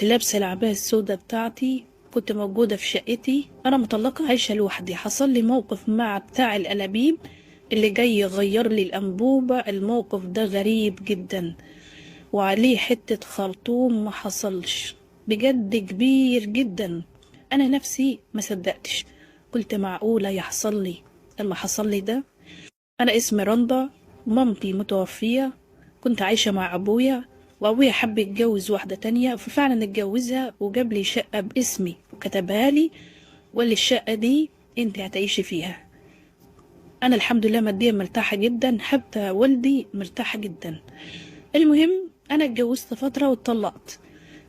كنت لابسة العباية السوداء بتاعتي، كنت موجودة في شقتي، أنا مطلقة عايشة لوحدي. حصل لي موقف مع بتاع الأنابيب اللي جاي يغير لي الأنبوبة. الموقف ده غريب جدا وعليه حتة خرطوم ما حصلش، بجد كبير جدا. أنا نفسي ما صدقتش، قلت معقولة يحصل لي لما حصل لي ده؟ أنا اسمي رندا، مامتي متوفية، كنت عايشة مع أبويا، وأبويا حب يتجوز واحدة تانية، ففعلا اتجوزها وجاب لي شقة باسمي وكتبها لي وقال لي الشقة دي انت هتعيشي فيها. أنا الحمد لله ماديا مرتاحة جدا، حتى والدي مرتاحة جدا. المهم أنا اتجوزت فترة واتطلقت،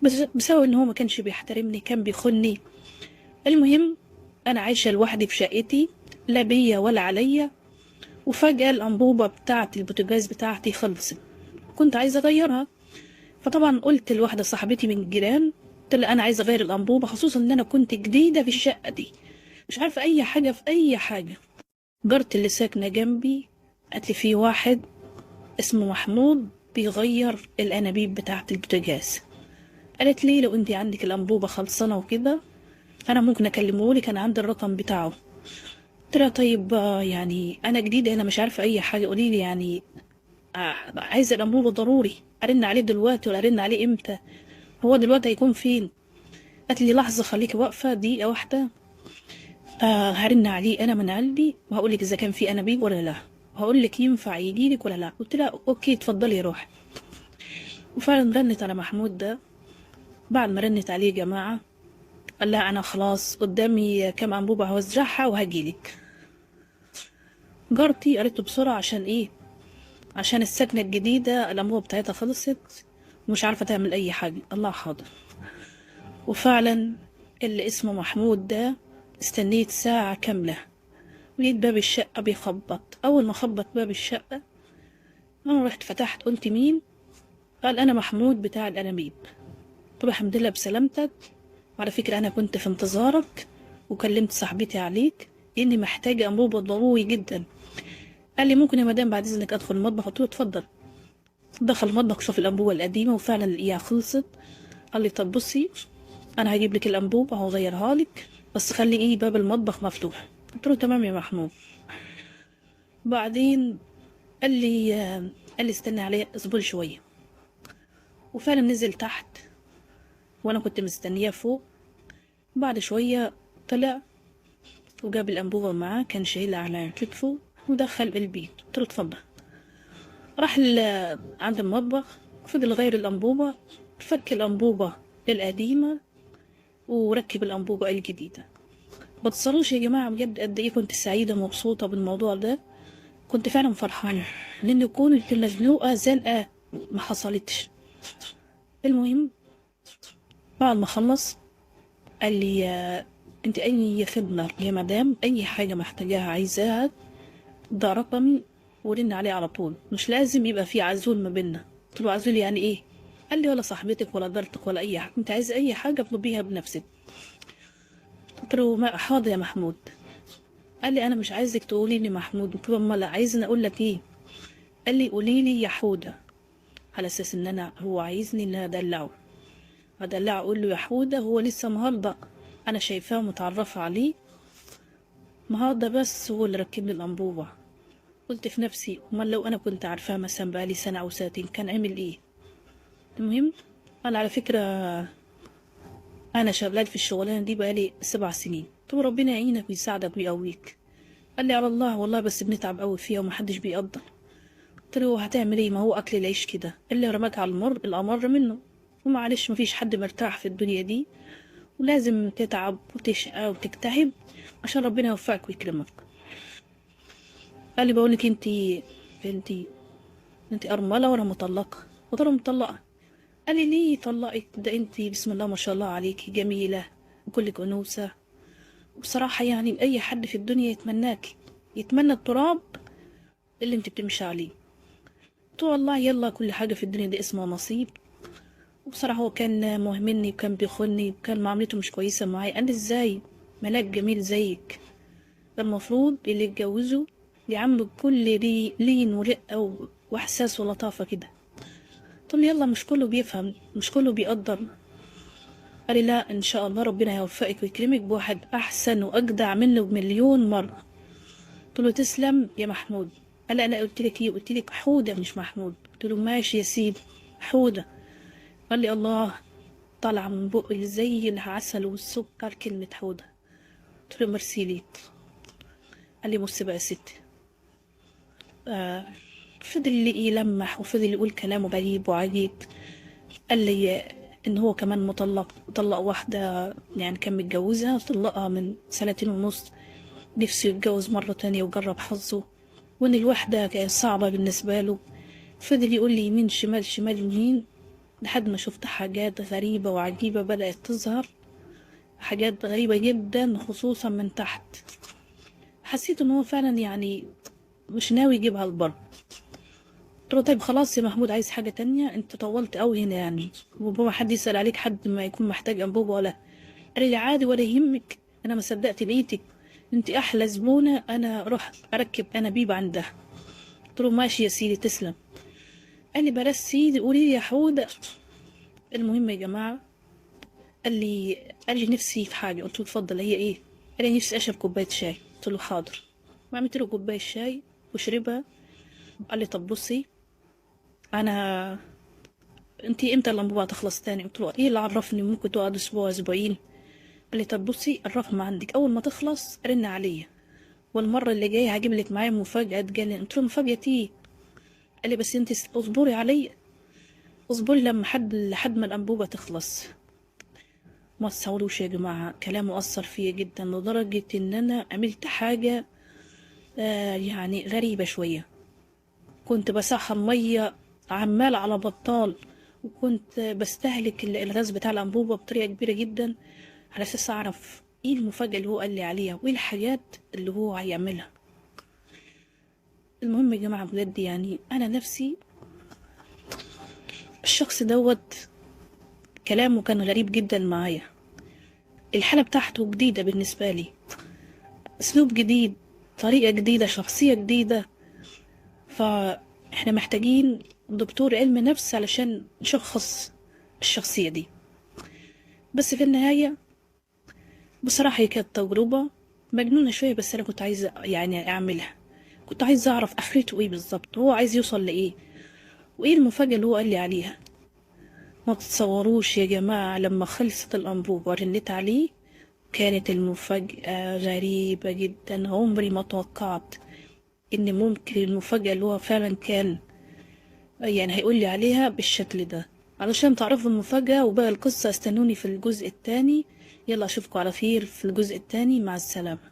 بس بسبب إن هو ما كانش بيحترمني، كان بيخوني. المهم أنا عايشة لوحدي في شقتي، لا بيا ولا عليا. وفجأة الأنبوبة بتاعة البوتاجاز بتاعتي خلصت، كنت عايزة أغيرها. فطبعا قلت لواحدة صاحبتي من الجيران، قلت لها أنا عايزة أغير الأنبوبة، خصوصا إن أنا كنت جديدة في الشقة دي، مش عارفة أي حاجة في أي حاجة. جارتي اللي ساكنة جنبي قالت لي في واحد اسمه محمود بيغير الأنابيب بتاعة البوتاجاز. قالت لي لو أنت عندك الأنبوبة خلصانة وكده أنا ممكن أكلمهولك، أنا عندي الرقم بتاعه. قلت لها طيب يعني أنا جديدة أنا مش عارفة أي حاجة، قولي لي يعني عايزة الأنبوبة ضروري، أرن عليه دلوقتي ولا أرن عليه إمتى؟ هو دلوقتي هيكون فين؟ قالت لي لحظة خليكي واقفة دقيقة واحدة، هرن عليه أنا من قلبي وهقول لك إذا كان في أنابيب ولا لا، وهقول لك ينفع يجي لك ولا لا. قلت لها أوكي اتفضلي روح. وفعلا رنت على محمود ده. بعد ما رنت عليه يا جماعة قال لها أنا خلاص قدامي كام أنبوبة هوزعها وهجيلك. جارتي قالت له بسرعة عشان إيه؟ عشان السكنة الجديدة الأنبوبة بتاعتها خلصت ومش عارفة تعمل أي حاجة. الله حاضر. وفعلا اللي اسمه محمود ده استنيت ساعة كاملة، لقيت باب الشقة بيخبط. أول ما خبط باب الشقة أنا رحت فتحت، قلت مين؟ قال أنا محمود بتاع الأنابيب. طب الحمد لله بسلامتك، وعلى فكرة أنا كنت في انتظارك وكلمت صاحبتي عليك لأني محتاجة أنبوبة ضروري جدا. قال لي ممكن يا مدام بعد إذنك أدخل المطبخ؟ قلت له اتفضل. دخل المطبخ شاف الأنبوبة القديمة وفعلا لقيها خلصت. قال لي طب بصي أنا هجيب لك الأنبوبة وهغيرها لك، بس خلي إيه باب المطبخ مفتوح. قلت له تمام يا محمود. بعدين قال لي قال لي استنى عليه اصبر شوية. وفعلا نزل تحت وأنا كنت مستنياه فوق. بعد شوية طلع وجاب الأنبوبة معاه، كان شايلها على كتفه ودخل البيت. قلت له اتفضل. راح عند المطبخ، فضل يغير الأنبوبة، فك الأنبوبة القديمة وركب الأنبوبة الجديدة. متصلوش يا جماعة بجد قد إيه كنت سعيدة مبسوطة بالموضوع ده، كنت فعلا فرحانة لأن كنت مزنوقة زنقة ما حصلتش. المهم بعد ما خلص قال لي انت اي خدمة يا مدام، اي حاجة محتاجاها عايزاها ده رقمي ورن عليه على طول، مش لازم يبقى في عزول ما بينا. قلت له عزول يعني ايه؟ قال لي ولا صاحبتك ولا جارتك ولا اي حاجة، انت عايز اي حاجة اطلبيها بنفسك. قلت له ما حاضر يا محمود. قال لي انا مش عايزك تقولي لي محمود. قلت له امال عايزني اقول لك ايه؟ قال لي قولي لي يا حودة، على اساس ان انا هو عايزني ان انا ادلعه. ادلعه اقول له يا حودة، هو لسه النهارده انا شايفاه متعرفة عليه النهارده بس هو اللي ركب لي الانبوبة. قلت في نفسي امال لو انا كنت عارفاه مثلا بقالي سنة او سنتين كان عمل ايه؟ المهم قال على فكرة انا شغال في الشغلانة دي بقالي 7 سنين. قلت له ربنا يعينك ويساعدك ويقويك. قال لي على الله والله بس بنتعب قوي فيها ومحدش بيقدر. قلت له هتعمل ايه؟ ما هو اكل العيش كده، اللي رماك على المر الامر منه، ومعلش مفيش حد مرتاح في الدنيا دي، ولازم تتعب وتشقى وتجتهد عشان ربنا يوفقك ويكرمك. قال لي بقولك انت ارمله ولا مطلقه؟ قلت له مطلقه. قال لي ليه طلقك؟ ده انت بسم الله ما شاء الله عليكي جميله وكلك انوثه، بصراحه يعني اي حد في الدنيا يتمناكي، يتمنى التراب اللي انت بتمشي عليه. قلت له والله يلا كل حاجه في الدنيا دي اسمها نصيب. وبصراحه هو كان مهمني وكان بيخوني وكان معاملته مش كويسه معايا. قال لي ازاي ملاك جميل زيك ده المفروض اللي يتجوزه يعامله بكل لين ورقه واحساس ولطافه كده. قلت له يلا مش كله بيفهم، مش كله بيقدر. قال لي لا ان شاء الله ربنا هيوفقك ويكرمك بواحد احسن واجدع منه بمليون مره. قلت له تسلم يا محمود. قال لي انا قلت لك ايه؟ قلت لك حوده مش محمود. قلت له ماشي يا سيدي حوده. قال لي الله، طالعه من بقي زي العسل والسكر كلمه حوده. قلت له ميرسي ليك. قال لي بص بقى يا ستي، فضل يلمح وفضل يقول كلامه غريب وعجيب. قال لي ان هو كمان مطلق، طلق واحدة يعني كان متجوزها، طلقها من 2 سنين ونص، نفسه يتجوز مرة تانية وجرب حظه، وان الوحدة كانت صعبة بالنسبة له. فضل يقول لي يمين شمال شمال يمين، لحد ما شفت حاجات غريبة وعجيبة بدأت تظهر، حاجات غريبة جدا خصوصا من تحت. حسيت ان هو فعلا يعني مش ناوي يجيبها لبره. قلت له طيب خلاص يا محمود، عايز حاجة تانية؟ انت طولت قوي هنا يعني، وبابا حد يسأل عليك حد ما يكون محتاج انبوبة ولا؟ قال لي عادي ولا يهمك، انا ما صدقت لقيتك، انت احلى زبونة، انا اروح اركب انابيب عندها. قلت له ماشي يا سيدي تسلم. قال لي بلاش سيدي قولي لي يا حودة. المهم يا جماعة، قال لي نفسي في حاجة. قلت له اتفضل هي ايه؟ قال لي نفسي اشرب كوباية شاي. قلت له حاضر. وعملت له كوباية شاي وشربها. قال لي طب بصي، انا انتي امتى الانبوبة هتخلص تاني؟ قلت له ايه اللي عرفني، ممكن تقعد اسبوع اسبوعين. قال لي طب بصي الرقم عندك، اول ما تخلص رن عليا، والمرة اللي جاية هجيب لك معايا مفاجأة تجنن. قلت له مفاجأة ايه؟ قال لي بس انتي اصبري عليا، اصبري لما لحد ما الانبوبة تخلص. ما تصوروش يا جماعة، كلامه أثر فيا جدا لدرجة إن أنا عملت حاجة يعني غريبة شوية. كنت بسخن مية عمال على بطال، وكنت بستهلك الغاز بتاع الأنبوبة بطريقة كبيرة جدا، على أساس أعرف إيه المفاجأة اللي هو قال لي عليها وإيه الحاجات اللي هو هيعملها. المهم يا جماعة بجد يعني أنا نفسي الشخص دوت كلامه كان غريب جدا معايا، الحالة بتاعته جديدة بالنسبة لي، أسلوب جديد، طريقة جديدة، شخصية جديدة. فإحنا محتاجين دكتور علم نفس علشان نشخص الشخصية دي. بس في النهاية بصراحة هي كانت تجربة مجنونة شوية، بس أنا كنت عايزة يعني أعملها. كنت عايزة أعرف آخرته إيه بالظبط، هو عايز يوصل لإيه، وإيه المفاجأة اللي هو قال لي عليها. ما تتصوروش يا جماعة، لما خلصت الأنبوبة ورنيت عليه كانت المفاجأة غريبة جدا. عمري ما توقعت إن ممكن المفاجأة اللي هو فعلا كان يعني هيقول لي عليها بالشكل ده. علشان تعرفوا المفاجأة وباقي القصة استنوني في الجزء الثاني. يلا أشوفكم على خير في الجزء الثاني، مع السلامة.